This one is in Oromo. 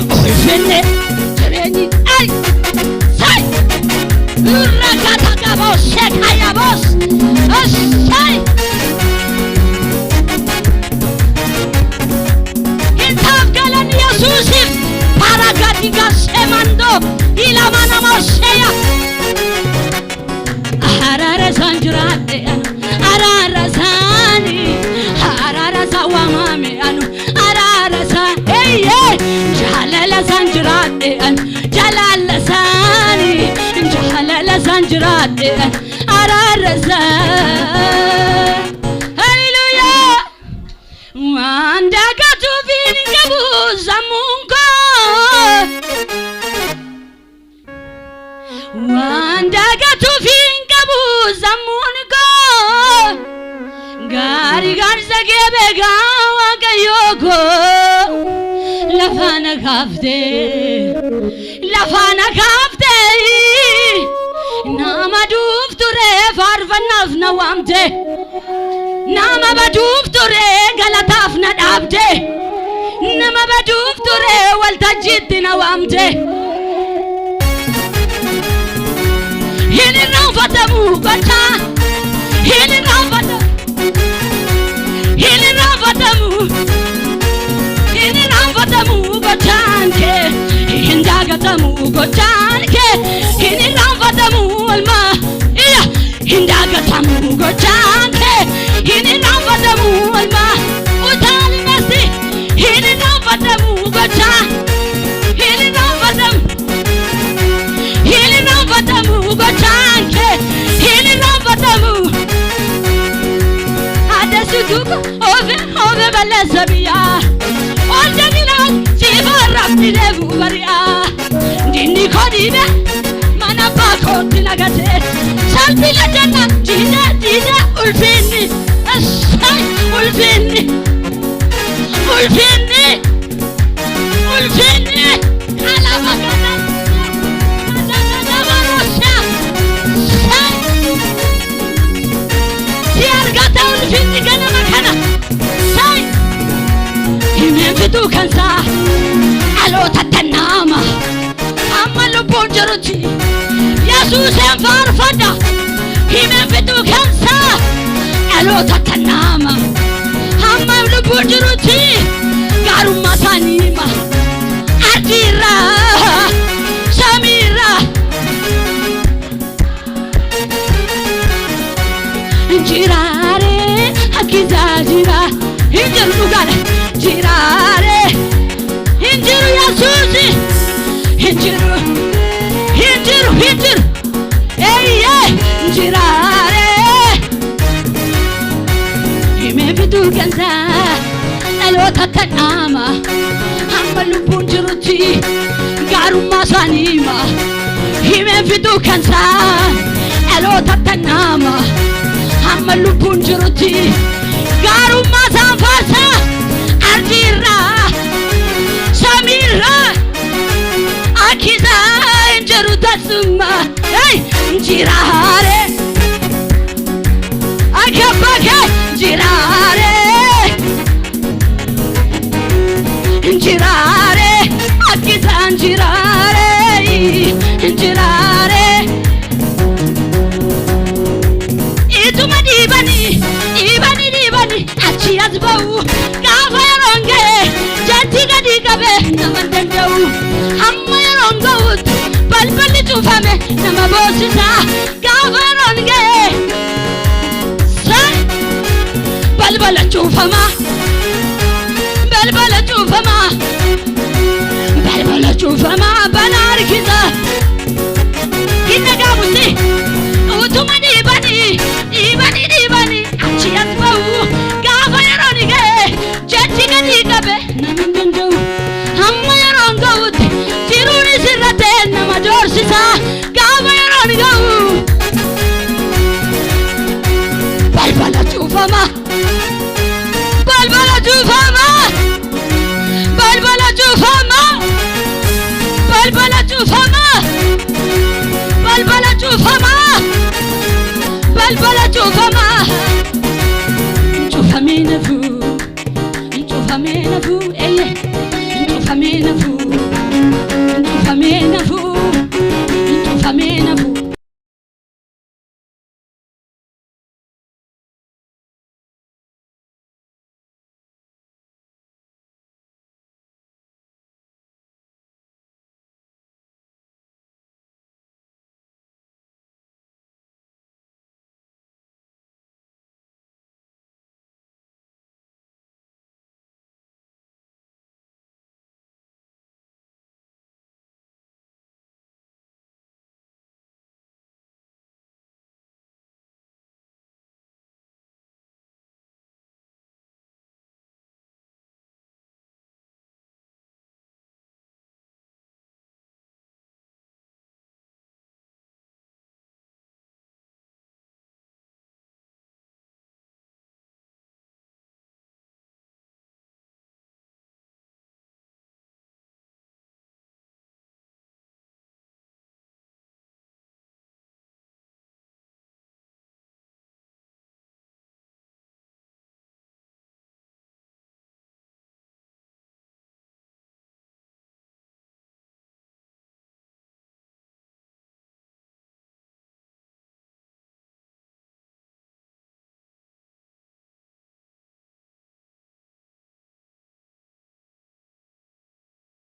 ulfinni jireenyi ay say rakata qabos shekayabos say intaafgalan yesuusif paragadiga semando ilamana mosheya arara sanjirate arara sani arara sawamame anu arara sa eye jalala sanjirate jalala sani jalala sanjirate arara sa hallelujah wanda gatu vingabu zamungo wanda gatu vingabu zamungo gari gar zagebega wagayoko lafana kafte nama dufture farvanaf nawamte nama badufture galataf nadabte nama badufture waltajit nawamte hini rafatamu gocha hini rafatamu gochanke hindagatamu gochanke hini rafatamu alma iya hindagatamu gochanke hini rafatamu alma utali masi hini rafatamu gocha hini rafatamu gochanke hini rafatamu adasutuko ove balasabiya ondanilan sifaraftilevu bariya dini khodibe manapako dilagate salpila janna dina ulfinni asay ulfinni alabagana dabarosha say siargata ulfinni kana makana say himen fitu kansa alo tatanama amalu bonjoruti yesus enfarfada himen fitu kansa alo tatanama amalu bonjoruti garuma sanima adira samira jirare akizajira hinjiru dugare jirare hinjiru yasusi hinjiru eye jirare hime fitu kansa alo tatanama amalu bunjuruti garuma sanima hime fitu kansa alo tatanama amalu bunjuruti garuma sanfasa ardira samira akiza injeru tasuma hey jirare akabake jirare akiza jirare ituma dibani achi azbau kafaronge jatiga digabe namandandau amma rongout balbali tufame namabosita kafaronge sa balbala tufama banarkiza kinagamusi utuma dibani achi azbau kafaronge jatiga digabe namandandau amma rongout tiruni sirate namajorsisa kafaronge balbala tufama Nchufamina fu, eye, nchufamina fu. nafu